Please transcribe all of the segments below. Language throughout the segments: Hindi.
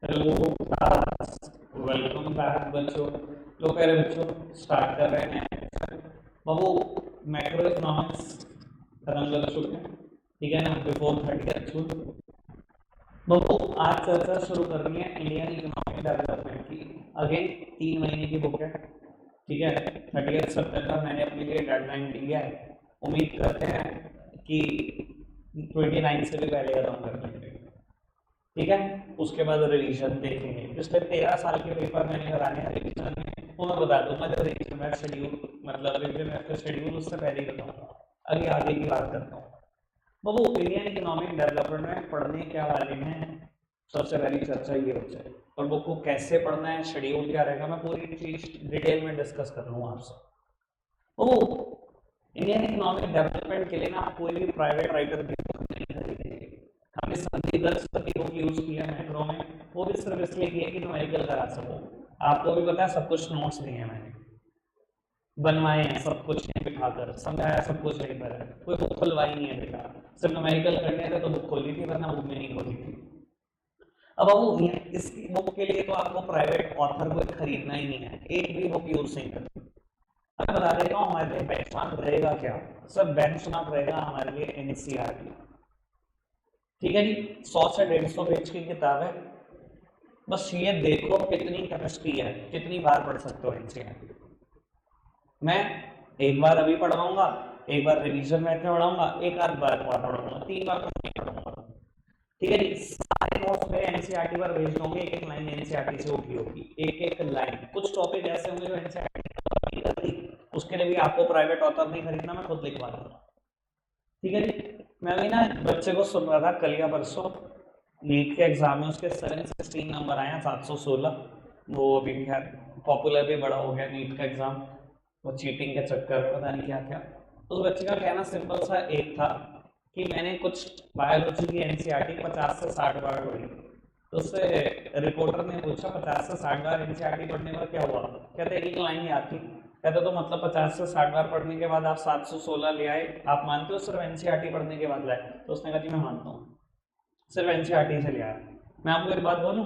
हेलो क्लास, वेलकम बैक बच्चों। तो पहले बच्चों स्टार्ट कर रहे हैं बाबू। मैक्रो इकोनॉमिक्स खत्म कर चुके हैं, ठीक है ना, बिफोर 30 जून। बाबू आज चर्चा शुरू करनी है इंडियन इकोनॉमिक डेवलपमेंट की। अगेन 3 महीने की बुक है, ठीक है। 30 सितंबर मैंने अपने लिए डेडलाइन दी है। उम्मीद करते हैं कि 29 से भी पहले खत्म कर लेंगे, ठीक है। उसके बाद रिवीजन देखेंगे। पिछले 13 साल के पेपर मैंने कराने हैं रिवीजन में, वो मैं बता दूंगा जब रिवीजन में शेड्यूल, मतलब रिवीजन में शेड्यूल उससे पहले ही बताऊंगा। अभी आगे की बात करता हूँ बाबू। इंडियन इकोनॉमिक डेवलपमेंट में पढ़ने क्या वाले हैं, सबसे पहली चर्चा ये हो जाए। और बुक को कैसे पढ़ना है, शेड्यूल क्या रहेगा, मैं पूरी चीज डिटेल में डिस्कस कर लूंगा आपसे। बाबू इंडियन इकोनॉमिक डेवलपमेंट के लिए ना आप कोई भी प्राइवेट राइटर की बुक नहीं खरीदेंगे। हमने संदिग्ध की बुक यूज किया मैक्रो में, वो भी सिर्फ इसलिए किया कि न्यूमेरिकल करा सको। आपको भी पता है सब कुछ नोट्स दिए हैं मैंने, बनवाए हैं सब कुछ नहीं, बिठाकर समझाया सब कुछ नहीं पर है। कोई बुक खुलवाई नहीं है बेटा, सिर्फ न्यूमेरिकल करने थे तो बुक खोली थी, वरना बुक में नहीं खोली थी। अब वो इस बुक के लिए तो आपको प्राइवेट ऑथर को खरीदना ही नहीं है, एक भी बुक यूज नहीं करनी। मैं बता देता हूँ हमारे लिए बेंचमार्क रहेगा क्या। सब बेंचमार्क रहेगा हमारे लिए एनसीईआरटी, ठीक है जी। 100 से 150 पेज की किताब है। बस ये देखो कितनी कैपेसिटी है, कितनी बार पढ़ सकते हो एनसीईआरटी। मैं एक बार अभी पढ़वाऊंगा, एक बार रिवीजन में पढ़ाऊंगा, एक आध बार पढ़ाऊंगा, 3 बार तो नहीं पढ़ाऊंगा, ठीक है जी। सारे नोट्स में एनसीईआरटी पर बेस्ड होंगे, एक एक लाइन एनसीईआरटी से उठी होगी, एक एक लाइन। कुछ टॉपिक ऐसे होंगे जो एनसीईआरटी, उसके लिए भी आपको प्राइवेट ऑथर नहीं खरीदना, मैं खुद लिखवा दूंगा, ठीक है जी। मैं अभी ना बच्चे को सुन रहा था कल या परसों, नीट के एग्जाम में उसके 716 नंबर आए हैं, 716। वो अभी खैर पॉपुलर भी बड़ा हो गया नीट का एग्जाम, वो चीटिंग के चक्कर में पता नहीं क्या क्या। तो उस बच्चे का कहना सिंपल सा एक था कि मैंने कुछ बायोलॉजी की एनसीईआरटी 50 से 60 बार पढ़ी। तो उससे रिपोर्टर ने पूछा 50 से 60 बार एनसीईआरटी पढ़ने पर क्या हुआ। कहते एक लाइन याद थी। कहते तो मतलब 50 से 60 बार पढ़ने के बाद आप 716 ले आए, आप मानते हो सिर्फ एनसीईआरटी पढ़ने के बाद लाए। तो उसने कहा जी मैं मानता हूँ, सिर्फ एनसीईआरटी से लिया है। मैं आपको एक बात बोलूं,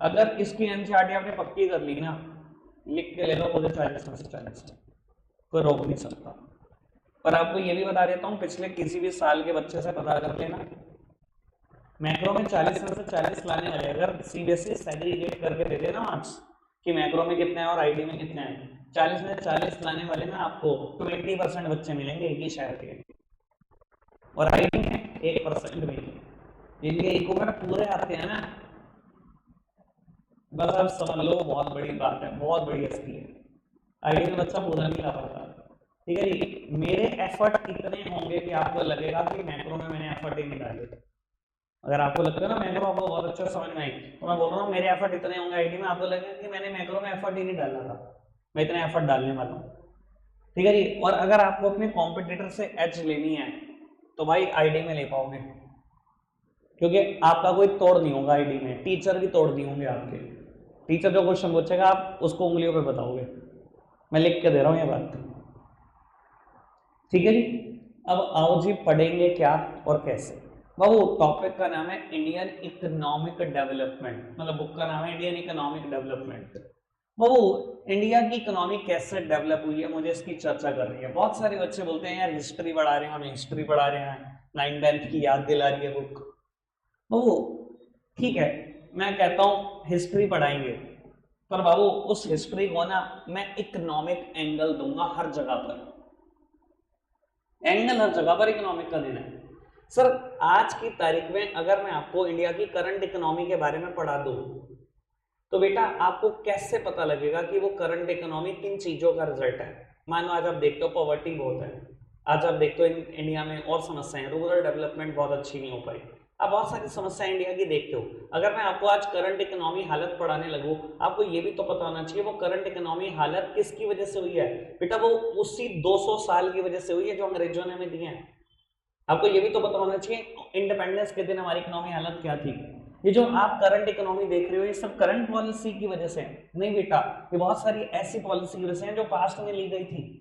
अगर इसकी एनसीईआरटी आपने पक्की कर ली ना, लिख के ले लो पूरे 40 में से 40, कोई रोक नहीं सकता। पर आपको ये भी बता देता हूँ, पिछले किसी भी साल के बच्चे से पता कर लेना, मैक्रो में 40 में से 40 लाने वाले, अगर सीबीएसई सेग्रीगेट करके दे देना मार्क्स कि मैक्रो में कितने हैं और आईडी में कितने हैं, 40 में 40 लाने वाले ना आपको 20% बच्चे मिलेंगे एक ही शहर के, और आईडी में 1% मिलेंगे। जिनके इको में पूरे आते हैं ना, बस आप समझ लो बहुत बड़ी बात है, बहुत बड़ी हस्ती है। आईडी में बच्चा पूरा नहीं ला पाता, ठीक है जी। मेरे एफर्ट इतने होंगे कि आपको लगेगा कि मैक्रो में मैंने एफर्ट ही नहीं डाले। अगर आपको लगता है ना मैक्रो आपको बहुत अच्छा समझ में आई, तो मैं बोल रहा हूँ मेरे एफर्ट इतने होंगे आईडी में, आपको लगेगा कि मैंने मैक्रो में एफर्ट ही नहीं डालना था, मैं इतने एफर्ट डालने वाला हूँ, ठीक है जी। और अगर आपको अपने कॉम्पिटिटर से एज लेनी है तो भाई आईडी में ले पाओगे, क्योंकि आपका कोई तोड़ नहीं होगा आईडी में, टीचर भी तोड़ नहीं होंगे आपके। टीचर जो क्वेश्चन पूछेगा आप उसको उंगलियों पे बताओगे, मैं लिख के दे रहा हूँ ये बात, ठीक है जी। अब आओ जी पढ़ेंगे क्या और कैसे। बाबू टॉपिक का नाम है इंडियन इकोनॉमिक डेवलपमेंट, मतलब बुक का नाम है इंडियन इकोनॉमिक डेवलपमेंट। बाबू इंडिया की इकोनॉमी कैसे डेवलप हुई है, मुझे इसकी चर्चा करनी है। बहुत सारे बच्चे बोलते हैं यार हिस्ट्री पढ़ा रहे हैं, हमें हिस्ट्री पढ़ा रहे हैं, 9th 10th की याद दिला रही है बुक। बाबू ठीक है, मैं कहता हूँ हिस्ट्री पढ़ाएंगे, पर बाबू उस हिस्ट्री को ना मैं इकोनॉमिक एंगल दूंगा हर जगह पर, एंगल हर जगह पर इकोनॉमिक का देना है। सर आज की तारीख में अगर मैं आपको इंडिया की करंट इकोनॉमी के बारे में पढ़ा दूं, तो बेटा आपको कैसे पता लगेगा कि वो करंट इकोनॉमी किन चीजों का रिजल्ट है। मान लो आज आप देखते हो पॉवर्टी बहुत है, आज आप देखते हो इंडिया में और समस्याएं, रूरल डेवलपमेंट बहुत अच्छी नहीं हो पाई, आप बहुत सारी समस्याएं इंडिया की देखते हो। अगर मैं आपको आज करंट इकोनॉमी हालत पढ़ाने लगूं, आपको ये भी तो पता होना चाहिए वो करंट इकोनॉमी हालत किसकी वजह से हुई है। बेटा वो उसी 200 साल की वजह से हुई है जो अंग्रेजों ने हमें दिए हैं। आपको ये भी तो पता होना चाहिए इंडिपेंडेंस के दिन हमारी इकोनॉमी हालत क्या थी। ये जो आप करंट इकोनॉमी देख रहे हो ये सब करंट पॉलिसी की वजह से नहीं बेटा, ये बहुत सारी ऐसी पॉलिसी की वजह से है जो पास्ट में ली गई थी।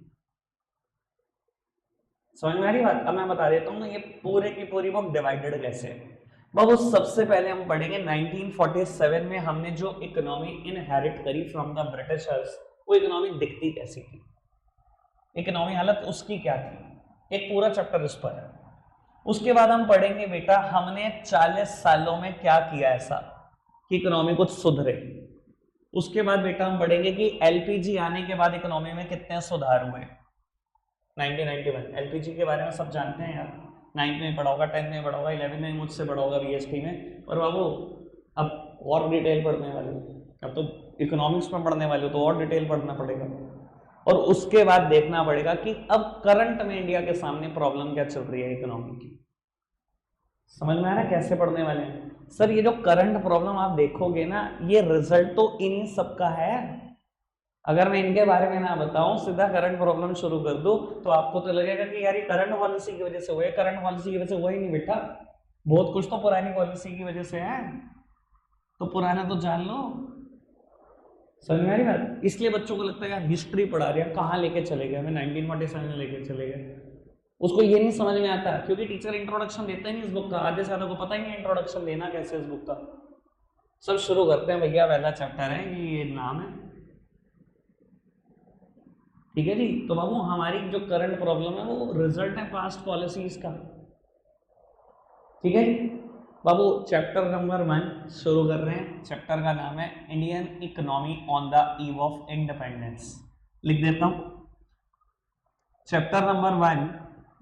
समझ में आ रही बात। अब मैं बता देता हूँ ना ये पूरे की पूरी बुक डिवाइडेड कैसे है। बाबू सबसे पहले हम पढ़ेंगे 1947 में हमने जो इकोनॉमी इनहेरिट करी फ्रॉम द ब्रिटिशर्स, वो इकोनॉमी दिखती कैसी थी, इकोनॉमी हालत उसकी क्या थी, एक पूरा चैप्टर इस पर है। उसके बाद हम पढ़ेंगे बेटा हमने 40 सालों में क्या किया ऐसा कि इकोनॉमी कुछ सुधरे। उसके बाद बेटा हम पढ़ेंगे कि एलपीजी आने के बाद इकोनॉमी में कितने सुधार हुए। 1991 एलपीजी के बारे में सब जानते हैं यार, 9th में पढ़ा होगा, 10th में पढ़ा होगा, 11th में मुझसे पढ़ा होगा बीएसटी में। और बाबू अब और डिटेल पढ़ने वाले हो, अब तो इकोनॉमिक्स में पढ़ने वाले हो तो और डिटेल पढ़ना पड़ेगा। और उसके बाद देखना पड़ेगा कि अब करंट में इंडिया के सामने प्रॉब्लम क्या चल रही है इकोनॉमी की। समझ में आ रहा है कैसे पढ़ने वाले हैं सर? ये जो करंट प्रॉब्लम आप देखोगे ना, ये रिजल्ट तो इन्हीं सबका है। अगर मैं इनके बारे में ना बताऊं, सीधा करंट प्रॉब्लम शुरू कर दूं, तो आपको तो लगेगा कि यार ये करंट पॉलिसी की वजह से हुआ है। करंट पॉलिसी की वजह से हुआ ही नहीं बेटा, बहुत कुछ तो पुरानी पॉलिसी की वजह से है, तो पुराना तो जान लो। समझ में आ रही बात? इसलिए बच्चों को लगता है यार हिस्ट्री पढ़ा रहे हैं, कहाँ लेके चले गए, हमें 1947 में लेके चले गए। उसको ये नहीं समझ में आता क्योंकि टीचर इंट्रोडक्शन देता ही नहीं इस बुक का। आधे सालों को पता ही नहीं इंट्रोडक्शन देना कैसे इस बुक का। सब शुरू करते हैं भैया पहला चैप्टर है ये नाम है, ठीक है जी। तो बाबू हमारी जो करंट प्रॉब्लम है वो रिजल्ट है पास्ट पॉलिसीज का, ठीक है जी। बाबू चैप्टर नंबर 1 शुरू कर रहे हैं। चैप्टर का नाम है Indian economy on the eve of independence. लिख देता हूं चैप्टर नंबर 1,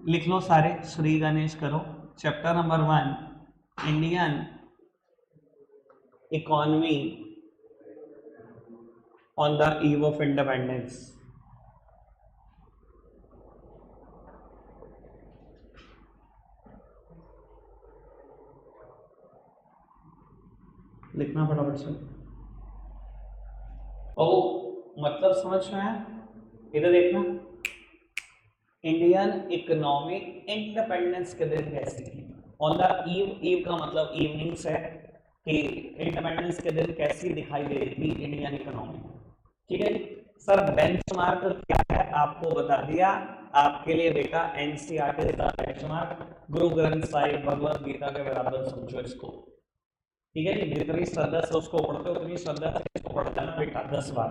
लिख लो सारे, श्री गणेश करो। Chapter number 1 Indian economy on the eve of independence. लिखना फटाफट से। ओ मतलब समझ में आया? इधर देखना, इंडियन इकोनॉमी इंडिपेंडेंस के दिन कैसी थी। ऑन द ईव, ईव का मतलब इवनिंग्स है, कि इंडिपेंडेंस के दिन कैसी दिखाई दे रही थी इंडियन इकोनॉमी, ठीक है सर। बेंचमार्क क्या है आपको बता दिया, आपके लिए बेटा एनसीईआरटी का बेंचमार्क गुरु ग्रंथ साहिब भगवत गीता के बराबर समझो इसको, ठीक है जी। जितनी श्रद्धा से उसको पढ़ते हो उतनी श्रद्धा से इसको पढ़ जाना बेटा 10 बार।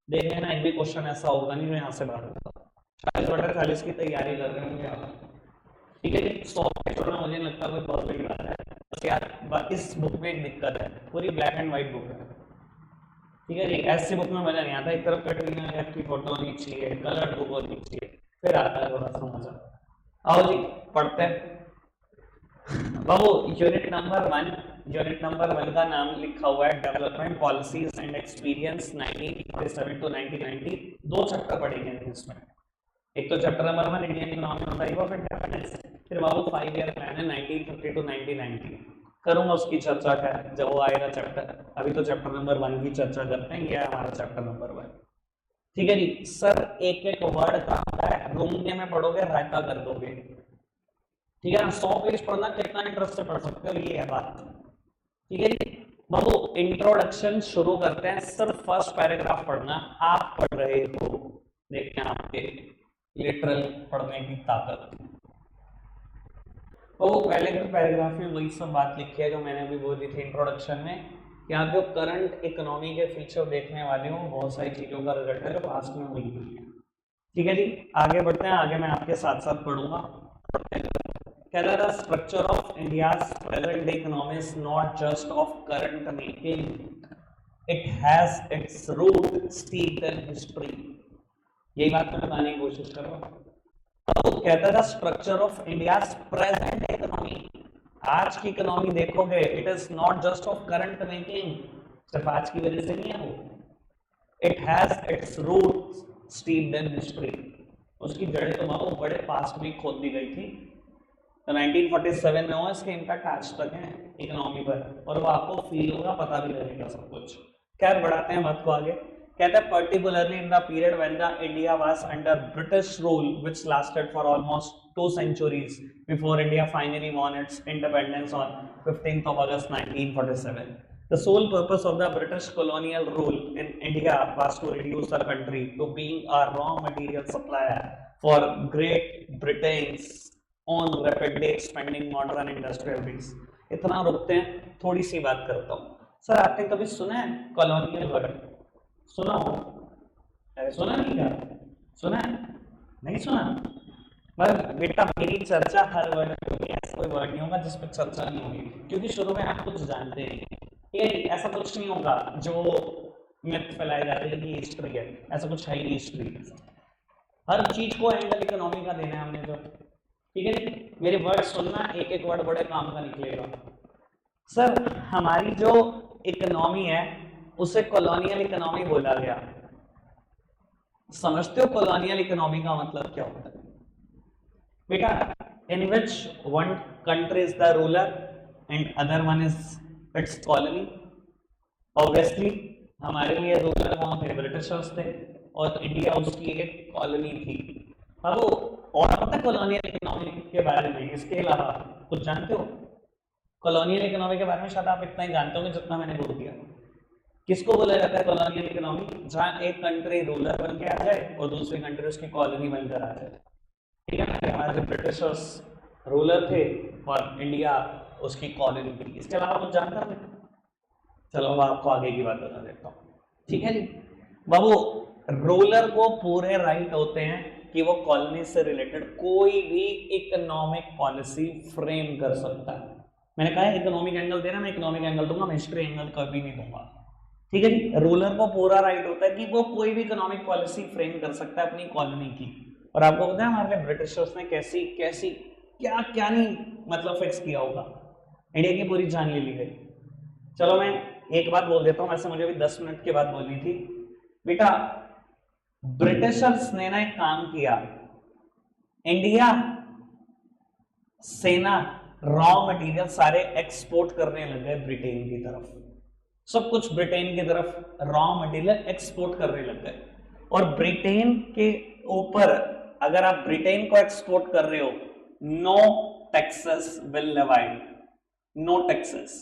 देख लेना एक भी क्वेश्चन ऐसा होगा नहीं जो यहाँ से बाहर होगा। 40/40 की तैयारी कर रहे होंगे आप, ठीक है जी। 100 छोड़ना मुझे लगता है कोई बहुत बड़ी बात है। बस यार इस बुक में एक दिक्कत है, पूरी ब्लैक एंड व्हाइट बुक है, ठीक है जी। ऐसी बुक में मजा नहीं आता, एक तरफ कैटरीना कैफ की फोटो होनी चाहिए, कलर बुक होनी चाहिए, फिर आता है थोड़ा सा मजा। आओ जी पढ़ते हैं बाबू। यूनिट नंबर 1 का नाम लिखा हुआ है development policies and experience 1947 to 1990। 2 chapter पढ़ेंगे इसमें। एक तो chapter number 1 Indian economy on the eve of independence, फिर बाबू 5 ईयर प्लान है 1950 to 1990। करूंगा उसकी चर्चा क्या है जब वो आएगा चैप्टर। अभी तो चैप्टर नंबर 1 की चर्चा करते हैं, ये है हमारा चैप्टर नंबर 1, ठीक है जी। सर एक एक वर्ड का है, घूमने में पढ़ोगे रायता कर दोगे, ठीक है ना। 100 पेज पढ़ना कितना इंटरेस्ट से पढ़ सकते हो, ये है बात, ठीक है जी। बाबू इंट्रोडक्शन शुरू करते हैं। सर फर्स्ट पैराग्राफ पढ़ना, आप पढ़ रहे हो, देखते हैं आपके लिटरल पढ़ने की ताकत। तो पहले के पैराग्राफ में वही सब बात लिखी है जो मैंने अभी बोली थी इंट्रोडक्शन में, कि आप जो करंट इकोनॉमी के फीचर देखने वाले हो, बहुत सारी चीजों का रिजल्ट है जो पास्ट में हुई है, ठीक है जी। आगे बढ़ते हैं, आगे मैं आपके साथ साथ पढ़ूंगा। कहता था structure of India's present day economy is not just of current making, it has its root steeped in history. यही बात मैं बताने की कोशिश कर रहा हूँ। तो कहता था structure of India's present economy, आज की इकोनॉमी देखोगे it is not just of current making, सिर्फ आज की वजह से नहीं है वो, it has its roots steeped in history, उसकी जड़ें तो बहुत बड़े पास्ट में खोद दी गई थी। तो 1947 में हुआ, इसके इम्पैक्ट आज तक है इकोनॉमी पर, और वो आपको फील होगा, पता भी लगेगा सब कुछ। खैर बढ़ाते हैं बात को आगे। कहता है particularly in the period when the India was under British rule which lasted for almost 2 centuries before India finally won its independence on 15th of August 1947. The sole purpose of the British colonial rule in India was to reduce the country to being a raw material supplier for Great Britain's own rapidly expanding modern industrial base. इतना रुकते हैं, थोड़ी सी बात करता हूँ। सर आपने कभी सुना है कॉलोनियल वर्ड? सुना हो? अरे सुना नहीं क्या? सुना है? नहीं सुना? पर बेटा मेरी चर्चा हर वर्ड पे होगी, ऐसा कोई वर्ड नहीं होगा जिस पर चर्चा नहीं होगी, क्योंकि शुरू में आप कुछ जानते हैं। ठीक है, ऐसा कुछ नहीं होगा जो मिथ फैलाए जाते हैं कि हिस्ट्री है, ऐसा कुछ है ही हिस्ट्री। हर चीज को एंगल इकोनॉमी का देना है हमने जो। ठीक है जी, मेरे वर्ड सुनना, एक एक वर्ड बड़े काम का निकलेगा। सर हमारी जो इकोनॉमी है उसे कॉलोनियल इकोनॉमी बोला गया। समझते हो कॉलोनियल इकोनॉमी का मतलब क्या होता है? बेटा, in which one country is the ruler and other one is its colony. Obviously हमारे लिए रूलर कौन थे? ब्रिटिशर्स थे, और इंडिया उसकी एक कॉलोनी थी। अब वो और पता है कॉलोनियल इकोनॉमी के बारे में इसके अलावा कुछ जानते हो? कॉलोनियल इकोनॉमी के बारे में शायद आप इतना ही जानते होंगे जितना मैंने बोल दिया। किसको बोला जाता है कॉलोनियल इकोनॉमी? जहां एक कंट्री रूलर बन के आ जाए और दूसरी कंट्री उसकी कॉलोनी बनकर आ जाए। ठीक है ना, हमारे ब्रिटिशर्स रूलर थे और इंडिया उसकी कॉलोनी थी। इसके अलावा कुछ जानता है? चलो अब आपको आगे की बात बता देता हूँ। ठीक है जी बाबू, रूलर को पूरे राइट होते हैं कि वो कॉलोनी से रिलेटेड कोई भी इकोनॉमिक पॉलिसी फ्रेम कर सकता है। मैंने कहा है इकोनॉमिक एंगल देना, मैं इकोनॉमिक एंगल दूंगा, मैं हिस्ट्री एंगल कभी नहीं दूंगा। ठीक है जी, रूलर को पूरा राइट होता है कि वो कोई भी इकोनॉमिक पॉलिसी फ्रेम कर सकता है अपनी कॉलोनी की। और आपको पता है हमारे लिए ब्रिटिशर्स ने कैसी कैसी क्या क्या नहीं मतलब फिक्स किया होगा, इंडिया की पूरी जान ले ली गई। चलो मैं एक बात बोल देता हूँ, वैसे मुझे भी 10 मिनट के बाद बोलनी थी। बेटा ब्रिटिशर्स ने ना एक काम किया, इंडिया सेना रॉ मटेरियल सारे एक्सपोर्ट करने लग गए ब्रिटेन की तरफ। सब कुछ ब्रिटेन की तरफ रॉ मटेरियल एक्सपोर्ट करने लग गए। और ब्रिटेन के ऊपर अगर आप ब्रिटेन को एक्सपोर्ट कर रहे हो, no taxes will levied, no taxes,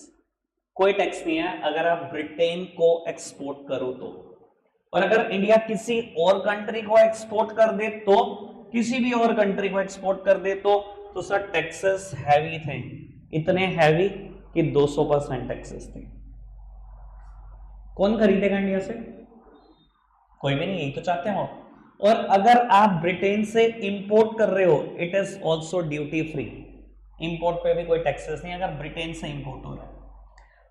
कोई टैक्स नहीं है अगर आप ब्रिटेन को एक्सपोर्ट करो तो। और अगर इंडिया किसी और कंट्री को एक्सपोर्ट कर दे तो, किसी भी और कंट्री को एक्सपोर्ट कर दे तो सर टैक्सेस हैवी थे, इतने हैवी कि 200% टैक्सेस थे। कौन खरीदेगा इंडिया से? कोई भी नहीं, यही तो चाहते हो। और अगर आप ब्रिटेन से इंपोर्ट कर रहे हो, it is also duty free, import पे भी कोई टैक्सेस नहीं अगर ब्रिटेन से इंपोर्ट हो रहा है।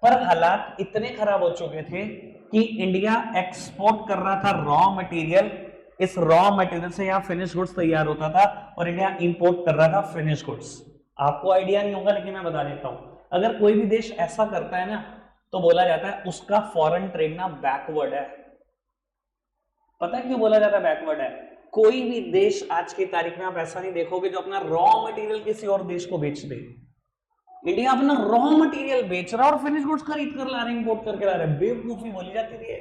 पर हालात इतने खराब हो चुके थे कि इंडिया एक्सपोर्ट कर रहा था रॉ मटेरियल, इस रॉ मटेरियल से यहाँ फिनिश गुड्स तैयार होता था, और इंडिया इंपोर्ट कर रहा था फिनिश गुड्स। आपको आइडिया नहीं होगा लेकिन मैं बता देता हूं, अगर कोई भी देश ऐसा करता है ना तो बोला जाता है उसका फॉरेन ट्रेड ना बैकवर्ड है। पता है क्यों बोला जाता है बैकवर्ड है? कोई भी देश आज की तारीख में आप ऐसा नहीं देखोगे जो अपना रॉ मटेरियल किसी और देश को बेच दे। इंडिया अपना रॉ मटेरियल बेच रहा है और फिनिश गुड्स खरीद कर ला रहे, इंपोर्ट करके ला रहे। बेवकूफी बोली जाती है,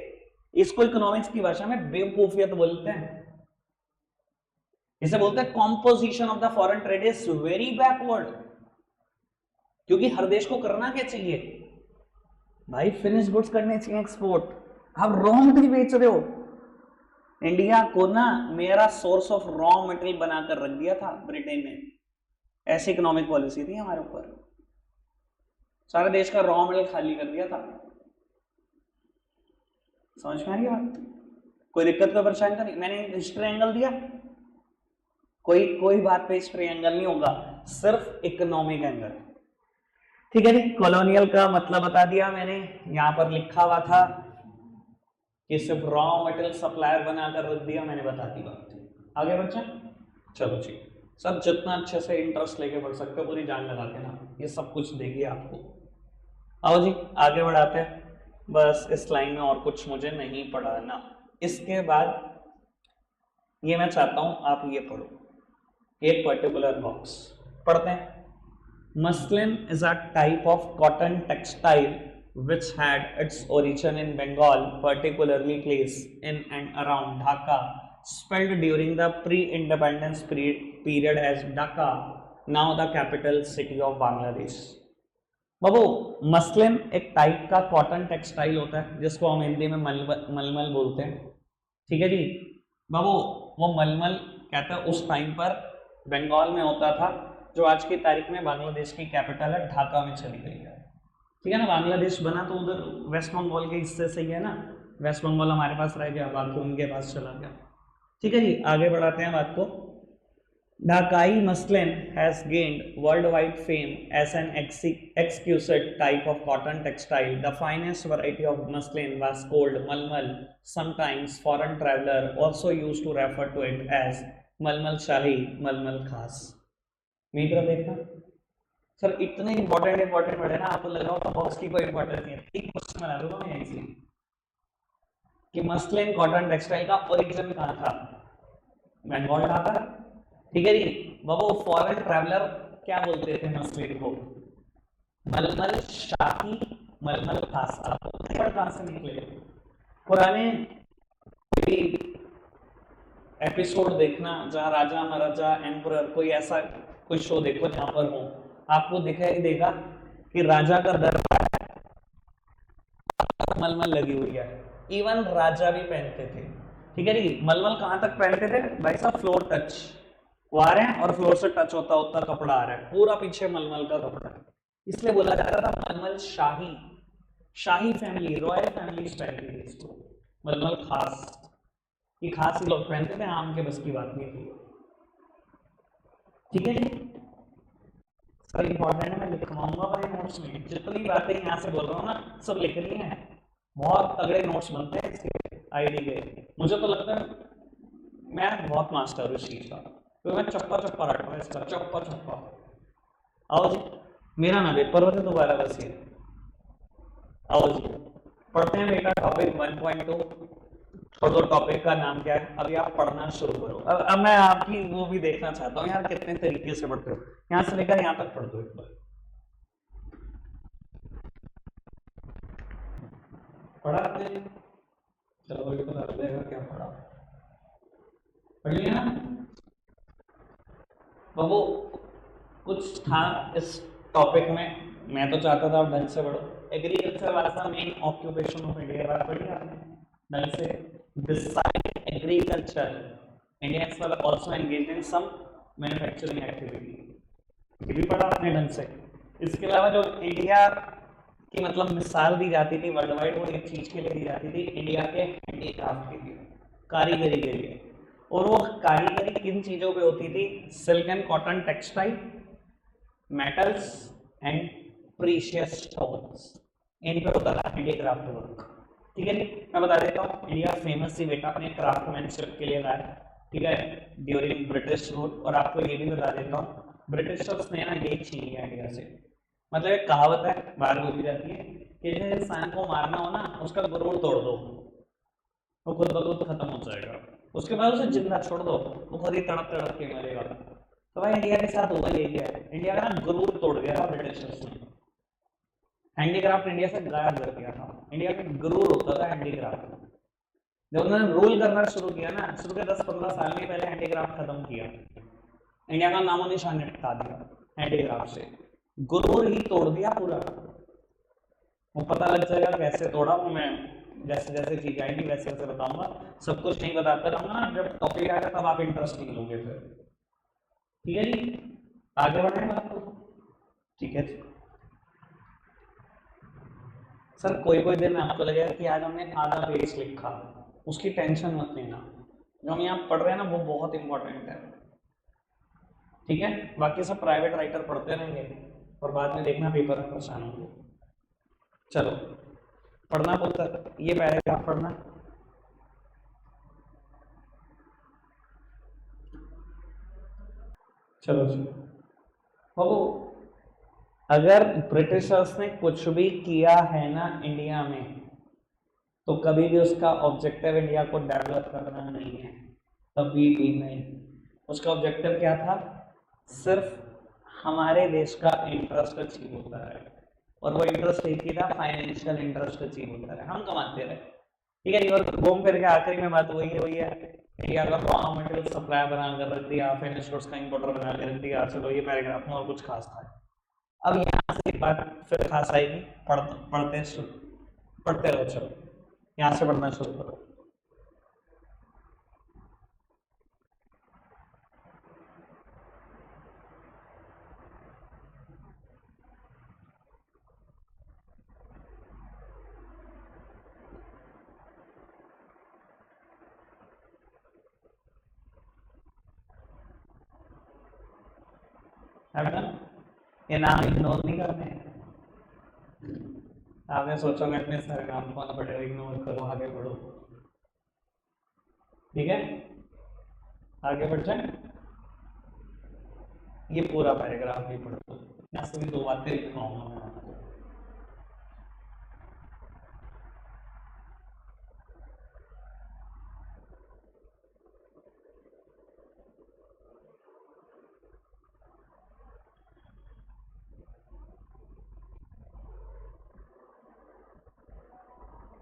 इसको इकोनॉमिक्स की भाषा में बेवकूफियत बोलते हैं। इसे बोलते हैं composition of the foreign trade is very backward. क्योंकि हर देश को करना क्या चाहिए भाई? फिनिश गुड्स करने चाहिए एक्सपोर्ट। आप रॉ मटेरियल बेच रहे हो। इंडिया को ना मेरा सोर्स ऑफ रॉ मटेरियल बनाकर रख दिया था ब्रिटेन ने, ऐसी इकोनॉमिक पॉलिसी थी हमारे ऊपर। सारे देश का रॉ मटेरियल खाली कर दिया था। समझ में आ रही बात? कोई दिक्कत कोई परेशानी तो नहीं? मैंने हिस्ट्री एंगल दिया, कोई बात पे हिस्ट्री एंगल नहीं होगा, सिर्फ इकोनॉमिक एंगल। ठीक है जी, कॉलोनियल का मतलब बता दिया मैंने। यहां पर लिखा हुआ था कि सिर्फ रॉ मटेरियल सप्लायर बनाकर रख दिया, मैंने बता दी बात। आगे बच्चा चलो जी, सब जितना अच्छे से इंटरेस्ट लेके पढ़ सकते हो पूरी जान लगा के ना, ये सब कुछ देगी आपको। आओ जी आगे बढ़ाते हैं। बस इस लाइन में और कुछ मुझे नहीं पढ़ाना। इसके बाद ये मैं चाहता हूं आप ये पढ़ो, एक पर्टिकुलर बॉक्स पढ़ते हैं। Muslin is a type of cotton textile which had its origin in Bengal, particularly placed in and around Dhaka, spelled during the pre-independence period as Dhaka, now the capital city of Bangladesh. Babu muslin एक टाइप का कॉटन टेक्सटाइल होता है जिसको हम हिंदी में मलमल बोलते हैं। ठीक है जी बाबू, वो मलमल कहते हैं उस टाइम पर बंगाल में होता था, जो आज की तारीख में बांग्लादेश की कैपिटल है ढाका में चली गई है। ठीक है ना, बांग्लादेश बना तो उधर वेस्ट बंगाल के हिस्से से ही है ना, वेस्ट बंगाल हमारे पास रह गया, बाकी उनके पास चला गया। ठीक है जी, आगे बढ़ाते हैं बात को। Dhakai muslin has gained worldwide fame as an exquisite type of cotton textile. The finest variety of muslin was called malmal. Sometimes foreign traveler also used to refer to it as malmal shahi, malmal khas. मेरी तरफ देखना सर, इतने इंपॉर्टेंट वर्ड है ना, आपको लग रहा होगा बॉक्स की कोई इंपॉर्टेंस नहीं है। एक क्वेश्चन बना दूंगा मैं यहीं से कि मसलिन कॉटन टेक्सटाइल का ओरिजिन कहाँ था, बंगाल था। ठीक है जी, वो फॉरेन ट्रैवलर क्या बोलते थे मसलिन को, मलमल शाही, मलमल खास। आपको कहां से निकले, पुराने एपिसोड देखना जहां राजा महाराजा एम्परर कोई ऐसा कोई शो देखो जहां पर हो, आपको दिखाई देगा कि राजा का दरबार मलमल लगी हुई है, इवन राजा भी पहनते थे। ठीक है जी, मलमल कहां तक पहनते थे भाई साहब, फ्लोर टच, वो आ रहे हैं और फ्लोर से टच होता होता कपड़ा आ रहा है, पूरा पीछे मलमल का कपड़ा है, इसलिए बोला जाता था मलमल शाही। शाही फैमिली, रॉयल फैमिली पहनती थी इसको। मलमल खास, ये खास ही लोग पहनते थे, आम के बस की बात नहीं थी। ठीक है जी, सर इंपॉर्टेंट है, मैं लिखवाऊंगा अपने नोट्स में, जितनी बातें यहाँ से बोल रहा हूँ ना सब लिख रही हैं, बहुत तगड़े नोट्स बनते हैं इसके आईडी के। मुझे तो लगता है मैं बहुत मास्टर हूँ इस चीज का, तो मैं चप्पा चप्पा रखा हूँ इसका, चप्पा चप्पा। आओ जी, मेरा ना पेपर हो दोबारा बस ये। आओ जी, पढ़ते हैं बेटा टॉपिक 1.2। और दो टॉपिक का नाम क्या है, अभी आप पढ़ना शुरू करो। अब मैं आपकी वो भी देखना चाहता हूँ यार, कितने तरीके से पढ़ते हो, यहाँ से लेकर यहाँ तक पढ़ दो एक बार। पढ़ा आपने, चलो ये पता चलेगा क्या पढ़ा, पढ़ लिया ना बाबू। कुछ था इस टॉपिक में, मैं तो चाहता था आप ढंग से पढ़ो। Agriculture was the main occupation of India, बात पढ़ी आपने ढंग से। Beside agriculture Indians were also engaged in some manufacturing activity, ये भी पढ़ा आपने ढंग से। इसके अलावा जो इंडिया की मतलब मिसाल दी जाती थी वर्ल्ड वाइड, वो एक चीज के लिए दी जाती थी, इंडिया के हैंडीक्राफ्ट के लिए, कारीगरी के लिए। और वो कारीगरी किन चीजों पे होती थी, silk and cotton textile, metals and precious stones, इन पे होता था हैंडीक्राफ्ट वर्क। ठीक है जी, मैं बता देता हूँ, इंडिया फेमस थी बेटा अपने क्राफ्टमैनशिप के लिए रहा है। ठीक है, ड्यूरिंग ब्रिटिश रूल। और आपको ये भी बता देता हूँ, ब्रिटिशर्स ने ना यही छीन लिया इंडिया से। मतलब एक कहावत है, बार बोली जाती है कि जिस इंसान को मारना हो ना, उसका गुरूर तोड़ दो, वो खुद ब खुद खत्म हो जाएगा। उसके बाद उसे जिंदा छोड़ दो, वो खुद ही तड़प तड़प के मरेगा। तो भाई इंडिया के साथ हुआ यही है, इंडिया का ना गुरूर तोड़ दिया ब्रिटिशर्स ने, हैंडीक्राफ्ट इंडिया से गायब कर दिया था। इंडिया में गुरूर होता था हैंडीक्राफ्ट। जब उन्होंने रूल करना शुरू किया ना, शुरू के 10-15 साल में पहले हैंडीक्राफ्ट खत्म किया, इंडिया का नामो निशान हटा दिया हैंडीक्राफ्ट से, गुरूर ही तोड़ दिया पूरा। वो पता लग जाएगा कैसे तोड़ा, वो मैं जैसे जैसे चीज आएंगी वैसे वैसे बताऊंगा, सब कुछ नहीं बताता रहूंगा ना, जब टॉपिक आएगा तब आप इंटरेस्ट नहीं लोगे फिर। ठीक है जी, आगे बढ़े बात को। ठीक है जी सर, कोई कोई दिन आपको लगेगा कि आज हमने आधा पेज लिखा, उसकी टेंशन मत लेना, जो हम यहाँ पढ़ रहे हैं ना वो बहुत इंपॉर्टेंट है। ठीक है, बाकी सब प्राइवेट राइटर पढ़ते रहेंगे और बाद में देखना पेपर में परेशान होंगे। चलो पढ़ना बोलता, ये पैराग्राफ पढ़ना। चलो जी बाबू, अगर ब्रिटिशर्स ने कुछ भी किया है ना इंडिया में, तो कभी भी उसका ऑब्जेक्टिव इंडिया को डेवलप करना नहीं है, कभी भी नहीं। उसका ऑब्जेक्टिव क्या था, सिर्फ हमारे देश का इंटरेस्ट अचीव होता है, और वो इंटरेस्ट एक ही था, फाइनेंशियल इंटरेस्ट अचीव होता है, हम कमाते रहे। ठीक है जी, और घूम फिर के आखिरी में बात वही है, इंडिया का रॉ मटेरियल सप्लाई बना कर रख दिया, फिनिश गुड्स का इंपोर्टर बना के रख दिया। चलो ये पैराग्राफ में और कुछ खास था। अब यहाँ से एक बात फिर खास आएगी, पढ़ते रहो। चलो यहाँ से पढ़ना शुरू करो। Have done. ये नाम इग्नोर नहीं करने। आपने सोचा मैं इतने सारे नाम कौन पढ़ेगा, इग्नोर करो, आगे बढ़ो। ठीक है, आगे बढ़ जाए। ये पूरा पैराग्राफ भी पढ़ दो, यहाँ से भी दो बातें लिखवाऊंगा मैं आपको।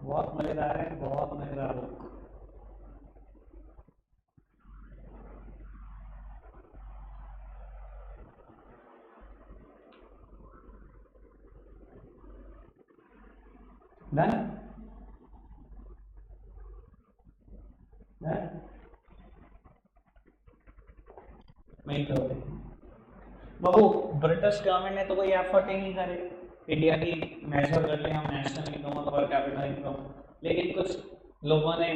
बहुत मजेदार है, बहुत मजेदार बुक। Done done. नहीं करोगे बाबू, ब्रिटिश गवर्नमेंट ने तो कोई एफर्ट ही नहीं करे इंडिया की मेजर कर ले हम नेशनल इनकम और पर कैपिटा इनकम। लेकिन कुछ लोगों ने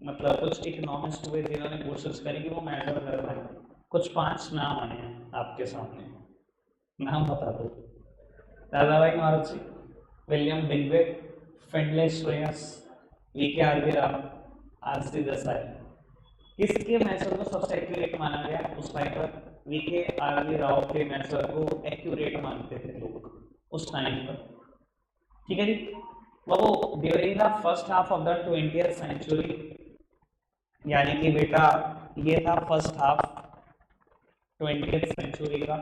मतलब कुछ इकोनॉमिस्ट हुए जिन्होंने कोशिश करी कि वो मेजर कर पाए। कुछ 5 नाम आए हैं आपके सामने, नाम बता दो। Dadabhai Naoroji, William Digby, Findlay Shirras, V K R V Rao, R C Desai. किसके मैथड को सबसे एक्यूरेट माना गया उस टाइम पर? वीके आर वी राव के मैथड को एक्यूरेट मानते थे लोग उस टाइम पर। ठीक है जी। वो during the first half of the 20th century, यानी कि बेटा ये था फर्स्ट हाफ 20th सेंचुरी का।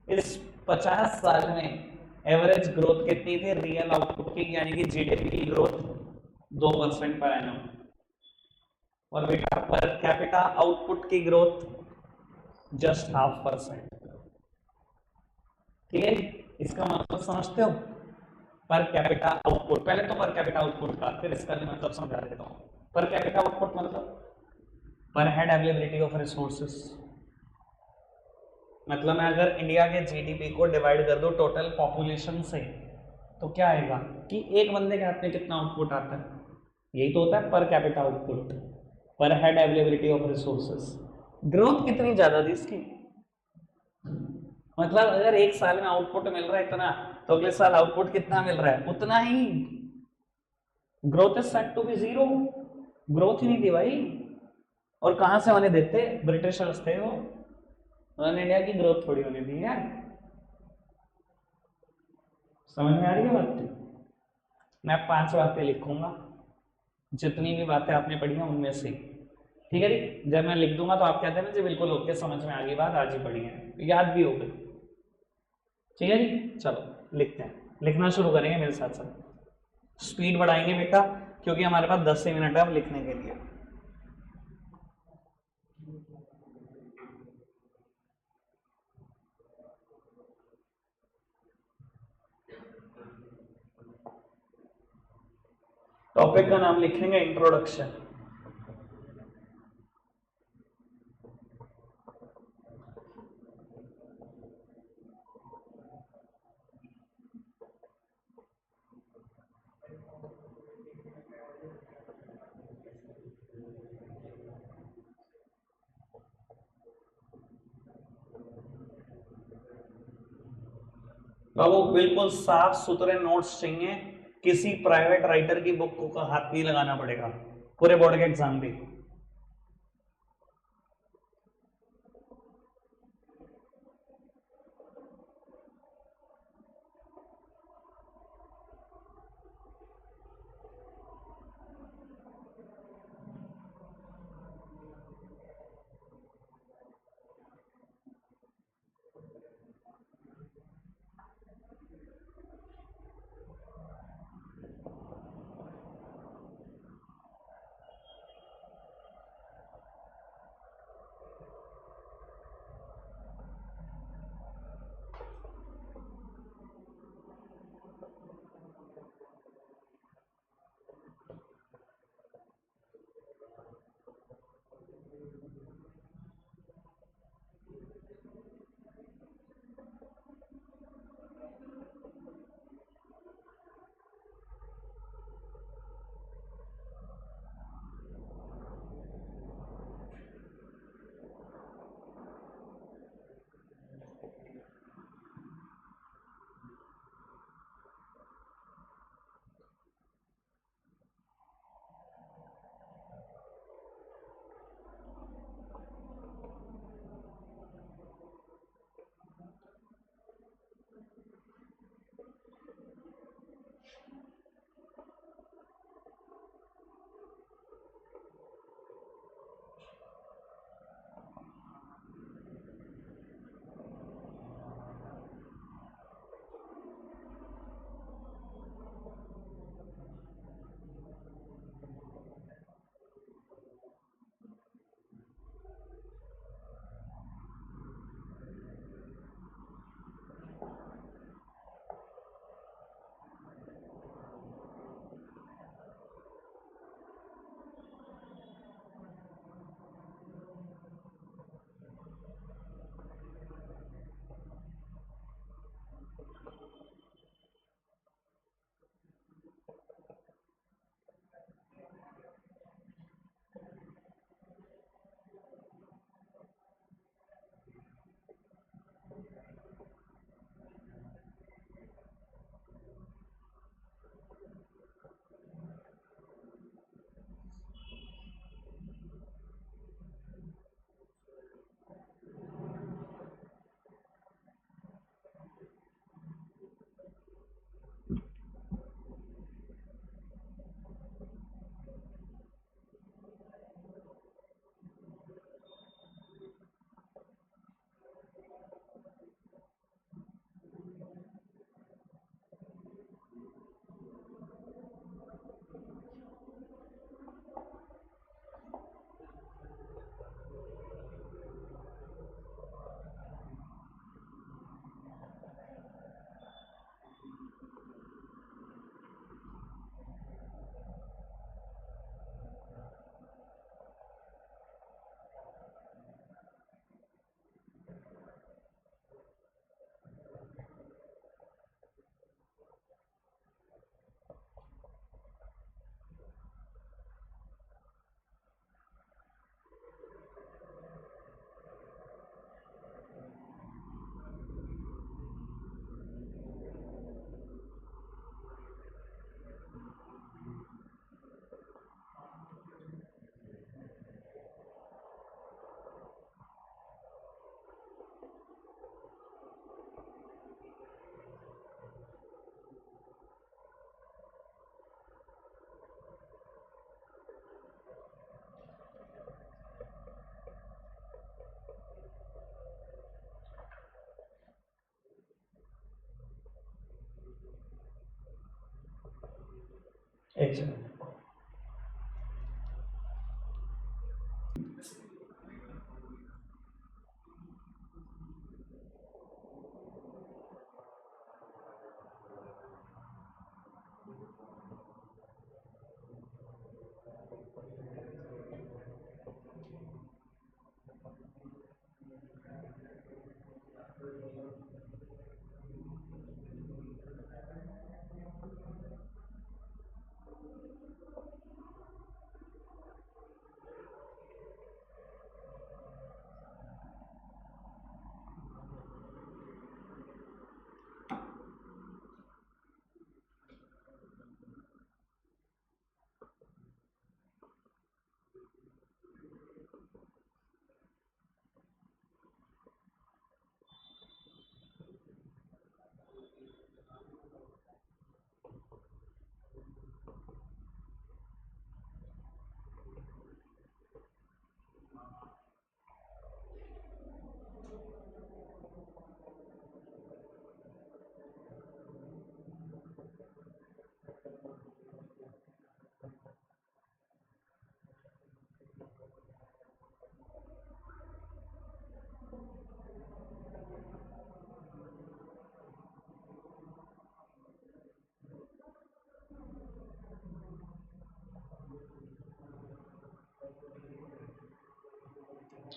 इस 50 साल में एवरेज ग्रोथ कितनी थी रियल आउटपुट की, यानी कि जीडीपी की ग्रोथ 2% पर एनम। और बेटा पर कैपिटा आउटपुट की ग्रोथ जस्ट 0.5%। ठीक है, इसका मतलब समझते हो? पर कैपिटा आउटपुट, पहले तो पर कैपिटा आउटपुट का, फिर इसका मतलब समझा देता हूँ। पर कैपिटा आउटपुट मतलब पर हेड अवेलेबिलिटी ऑफ रिसोर्सेस। मतलब मैं अगर इंडिया के जीडीपी को डिवाइड कर दूं टोटल पॉपुलेशन से, तो क्या आएगा कि एक बंदे के हाथ में कितना आउटपुट आता है। यही तो होता है पर कैपिटा आउटपुट, पर head availability of resources. Growth कितनी ज्यादा थी इसकी, मतलब अगर एक साल में आउटपुट मिल रहा है इतना, तो अगले साल आउटपुट कितना मिल रहा है उतना ही। Growth is set to be zero, growth ही नहीं थी भाई। और कहां से होने देते, ब्रिटिशर्स थे वो, उन्होंने इंडिया की ग्रोथ थोड़ी होने दी यार। समझ में आ रही है बात? मैं 5 बातें लिखूंगा, जितनी भी बातें आपने पढ़ी हैं उनमें से। ठीक है जी, जब मैं लिख दूंगा तो आप कहते हैं ना जी बिल्कुल ओके, समझ में आ गई बात, आज ही पढ़ी है, याद भी हो गई। ठीक है जी, चलो लिखते हैं, लिखना शुरू करेंगे मेरे साथ साथ। स्पीड बढ़ाएंगे बेटा, क्योंकि हमारे पास 10 मिनट है अब लिखने के लिए। टॉपिक का नाम लिखेंगे इंट्रोडक्शन। बाबू बिल्कुल साफ सुथरे नोट्स चाहिए, किसी प्राइवेट राइटर की बुक को हाथ नहीं लगाना पड़ेगा पूरे बोर्ड के एग्जाम भी। एच।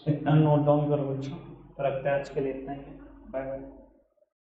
इतना नोट डाउन करो बच्चों, रखते हैं आज के लिए इतना ही।